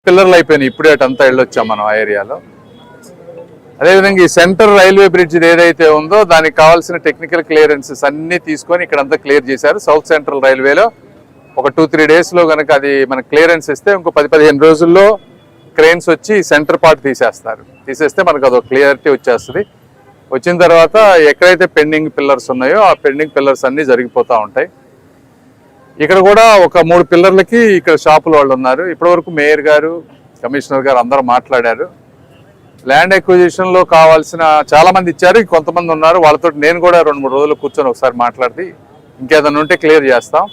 పిల్లర్లు అయిపోయినాయి. ఇప్పుడే అటంతా వెళ్ళొచ్చాం మనం ఆ ఏరియాలో. అదేవిధంగా ఈ సెంటర్ రైల్వే బ్రిడ్జ్ ఏదైతే ఉందో దానికి కావాల్సిన టెక్నికల్ క్లియరెన్సెస్ అన్ని తీసుకొని ఇక్కడంతా క్లియర్ చేశారు. సౌత్ సెంట్రల్ రైల్వేలో ఒక 2-3 డేస్లో కనుక అది మనకు క్లియరెన్స్ ఇస్తే ఇంకో 10-15 రోజుల్లో క్రెయిన్స్ వచ్చి సెంటర్ పార్ట్ తీసేస్తే మనకు అదొక క్లియరిటీ వచ్చేస్తుంది. వచ్చిన తర్వాత ఎక్కడైతే పెండింగ్ పిల్లర్స్ ఉన్నాయో ఆ పెండింగ్ పిల్లర్స్ అన్నీ జరిగిపోతూ ఉంటాయి. ఇక్కడ కూడా ఒక 3 పిల్లర్లకి ఇక్కడ షాపుల వాళ్ళు ఉన్నారు. ఇప్పటివరకు మేయర్ గారు, కమిషనర్ గారు అందరూ మాట్లాడారు. ల్యాండ్ ఎక్విజిషన్లో కావాల్సిన చాలా మంది ఇచ్చారు, కొంతమంది ఉన్నారు. వాళ్ళతో నేను కూడా 2-3 రోజులు కూర్చొని ఒకసారి మాట్లాడి ఇంకేదన్నా ఉంటే క్లియర్ చేస్తాం.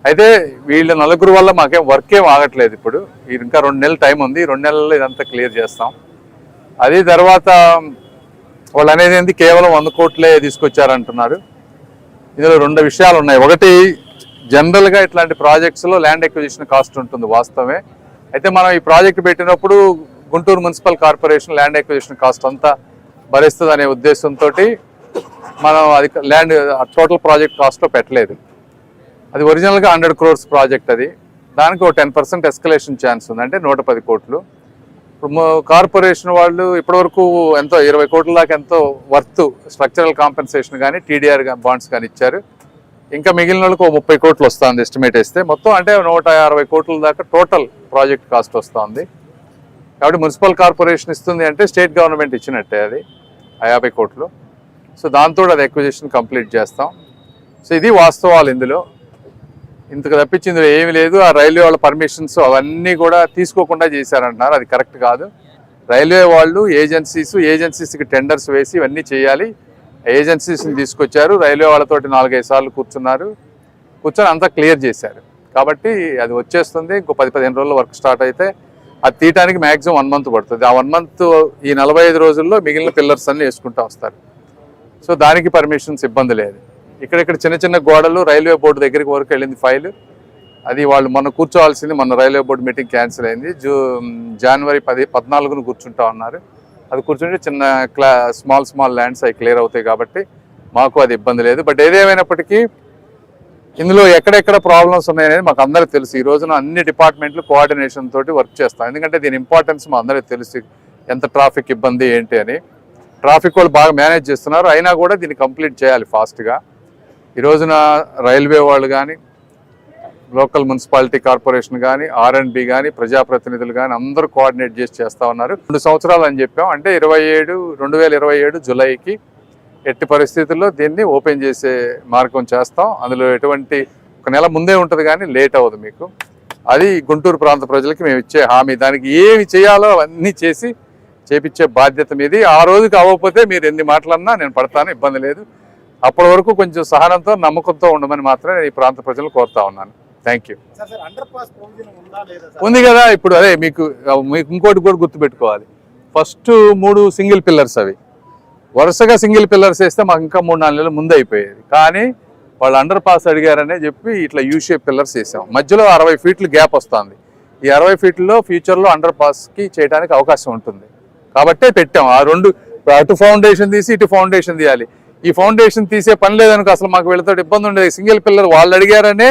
అయితే వీళ్ళ నలుగురు వల్ల మాకేం వర్క్ ఏం ఆగట్లేదు. ఇప్పుడు ఇంకా 2 నెలలు టైం ఉంది. 2 నెలల్లో ఇదంతా క్లియర్ చేస్తాం. అది తర్వాత వాళ్ళు అనేది ఏంటి, కేవలం 100 కోట్లే తీసుకొచ్చారంటున్నారు. ఇందులో 2 విషయాలు ఉన్నాయి. ఒకటి, జనరల్గా ఇట్లాంటి ప్రాజెక్ట్స్లో ల్యాండ్ ఎక్విజిషన్ కాస్ట్ ఉంటుంది, వాస్తవమే. అయితే మనం ఈ ప్రాజెక్ట్ పెట్టినప్పుడు Guntur municipal corporation land acquisition cost అంతా భరిస్తుంది అనే ఉద్దేశంతో మనం అది ల్యాండ్ టోటల్ ప్రాజెక్ట్ కాస్ట్లో పెట్టలేదు. అది ఒరిజినల్గా 100 crores ప్రాజెక్ట్. అది దానికి ఒక 10% ఎస్కలేషన్ ఛాన్స్ ఉంది, అంటే 110 కోట్లు. ఇప్పుడు కార్పొరేషన్ వాళ్ళు ఇప్పటివరకు ఎంతో 20 కోట్ల దాకా ఎంతో వర్త్ స్ట్రక్చరల్ కాంపెన్సేషన్ కానీ టీడీఆర్ బాండ్స్ కానీ ఇచ్చారు. ఇంకా మిగిలిన వాళ్ళకి 30 కోట్లు వస్తుంది ఎస్టిమేట్ వేస్తే. మొత్తం అంటే 160 కోట్ల దాకా టోటల్ ప్రాజెక్ట్ కాస్ట్ వస్తుంది. కాబట్టి మున్సిపల్ కార్పొరేషన్ ఇస్తుంది అంటే స్టేట్ గవర్నమెంట్ ఇచ్చినట్టే అది 50 కోట్లు. సో దాంతో అది ఎక్విజిషన్ కంప్లీట్ చేస్తాం. సో ఇది వాస్తవాలు. ఇందులో ఇంతకు తప్పించింది ఏమీ లేదు. ఆ రైల్వే వాళ్ళ పర్మిషన్స్ అవన్నీ కూడా తీసుకోకుండా చేశారంటున్నారు. అది కరెక్ట్ కాదు. రైల్వే వాళ్ళు ఏజెన్సీస్కి టెండర్స్ వేసి ఇవన్నీ చేయాలి. ఏజెన్సీస్ని తీసుకొచ్చారు. రైల్వే వాళ్ళతోటి 4-5 సార్లు కూర్చొని అంతా క్లియర్ చేశారు. కాబట్టి అది వచ్చేస్తుంది. ఇంకో 10-15 రోజుల్లో వర్క్ స్టార్ట్ అయితే అది తీయడానికి మ్యాక్సిమం 1 month పడుతుంది. ఆ 1 month ఈ 45 రోజుల్లో మిగిలిన పిల్లర్స్ అన్ని వేసుకుంటూ వస్తారు. సో దానికి పర్మిషన్స్ ఇబ్బంది లేదు. ఇక్కడ చిన్న చిన్న గోడలు రైల్వే బోర్డు దగ్గరికి వరకు వెళ్ళింది ఫైల్. అది వాళ్ళు మొన్న కూర్చోవాల్సింది, మొన్న రైల్వే బోర్డు మీటింగ్ క్యాన్సిల్ అయింది. జనవరి 14న కూర్చుంటా ఉన్నారు. అది కూర్చుంటే చిన్న స్మాల్ ల్యాండ్స్ అవి క్లియర్ అవుతాయి. కాబట్టి మాకు అది ఇబ్బంది లేదు. బట్ ఏదేమైనప్పటికీ ఇందులో ఎక్కడెక్కడ ప్రాబ్లమ్స్ ఉన్నాయనేది మాకు అందరికీ తెలుసు. ఈ రోజున అన్ని డిపార్ట్మెంట్లు కోఆర్డినేషన్ తోటి వర్క్ చేస్తాం. ఎందుకంటే దీని ఇంపార్టెన్స్ మా అందరికీ తెలుసు, ఎంత ట్రాఫిక్ ఇబ్బంది ఏంటి అని. ట్రాఫిక్ వాళ్ళు బాగా మేనేజ్ చేస్తున్నారు. అయినా కూడా దీన్ని కంప్లీట్ చేయాలి ఫాస్ట్గా. ఈ రోజున రైల్వే వాళ్ళు కానీ, లోకల్ మున్సిపాలిటీ కార్పొరేషన్ కానీ, R&B కానీ, ప్రజాప్రతినిధులు కానీ అందరూ కోఆర్డినేట్ చేసి చేస్తూ ఉన్నారు. 2 సంవత్సరాలు అని చెప్పాం. అంటే 2027 జూలైకి ఎట్టి పరిస్థితుల్లో దీన్ని ఓపెన్ చేసే మార్గం చేస్తాం. అందులో ఎటువంటి 1 నెల ముందే ఉంటుంది కానీ లేట్ అవ్వదు మీకు. అది గుంటూరు ప్రాంత ప్రజలకి మేము ఇచ్చే హామీ. దానికి ఏమి చేయాలో అవన్నీ చేపించే బాధ్యత మీది. ఆ రోజుకి అవ్వకపోతే మీరు ఎన్ని మాటలన్నా నేను పడతాను, ఇబ్బంది లేదు. అప్పటి వరకు కొంచెం సహనంతో, నమ్మకంతో ఉండమని మాత్రమే నేను ఈ ప్రాంత ప్రజలు కోరుతా ఉన్నాను. Thank you. ఉంది కదా. ఇప్పుడు అదే మీకు ఇంకోటి కూడా గుర్తుపెట్టుకోవాలి. ఫస్ట్ 3 సింగిల్ పిల్లర్స్, అవి వరుసగా సింగిల్ పిల్లర్స్ వేస్తే మాకు ఇంకా 3-4 నెలల ముందు అయిపోయేది. కానీ వాళ్ళు అండర్ పాస్ అడిగారనే చెప్పి ఇట్లా షేప్ పిల్లర్స్ వేసాం. మధ్యలో 60 ఫీట్లు గ్యాప్ వస్తుంది. ఈ 60 ఫీట్లలో ఫ్యూచర్లో అండర్ పాస్కి చేయడానికి అవకాశం ఉంటుంది. కాబట్టే పెట్టాం. ఆ 2 అటు ఫౌండేషన్ తీసి ఇటు ఫౌండేషన్ తీయాలి. ఈ ఫౌండేషన్ తీసే పని లేదనుకో అసలు మాకు వీళ్ళతో ఇబ్బంది ఉండేది. సింగిల్ పిల్లర్ వాళ్ళు అడిగారనే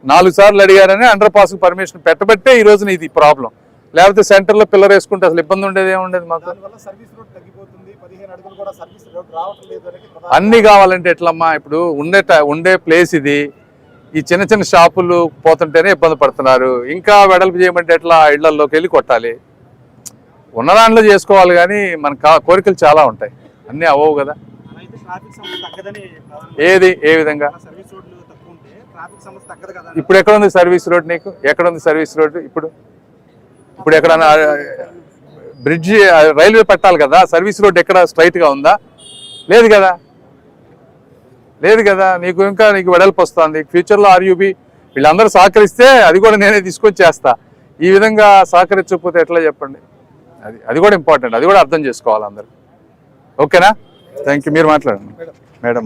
4 సార్లు అడిగారనే అండర్ పాస్కి పర్మిషన్ పెట్టబట్టే ఈ రోజున ఇది ప్రాబ్లం. లేకపోతే సెంటర్లో పిల్లర్ వేసుకుంటే అసలు ఇబ్బంది ఉండేది ఏముండేది మాకు. అన్ని కావాలంటే ఎట్లమ్మా? ఇప్పుడు ఉండే ప్లేస్ ఇది. ఈ చిన్న చిన్న షాపులు పోతుంటేనే ఇబ్బంది పడుతున్నారు. ఇంకా వెడల్పు చేయమంటే ఎట్లా? ఇళ్లలోకి వెళ్ళి కొట్టాలి. ఉన్న దాంట్లో చేసుకోవాలి. కానీ మన కోరికలు చాలా ఉంటాయి, అన్నీ అవ్వవు కదా. ఏ విధంగా? ఇప్పుడు ఎక్కడ ఉంది సర్వీస్ రోడ్? నీకు ఎక్కడ ఉంది సర్వీస్ రోడ్? ఇప్పుడు ఎక్కడన్నా బ్రిడ్జి రైల్వే పెట్టాలి కదా. సర్వీస్ రోడ్ ఎక్కడ స్ట్రైట్గా ఉందా? లేదు కదా. నీకు వెడల్పు వస్తుంది. ఫ్యూచర్లో RUB వీళ్ళందరూ సహకరిస్తే అది కూడా నేనే తీసుకొని చేస్తా. ఈ విధంగా సహకరించకపోతే ఎట్లా చెప్పండి? అది కూడా ఇంపార్టెంట్. అది కూడా అర్థం చేసుకోవాలి అందరూ. ఓకేనా? Thank you. మీరు మాట్లాడండి మేడం.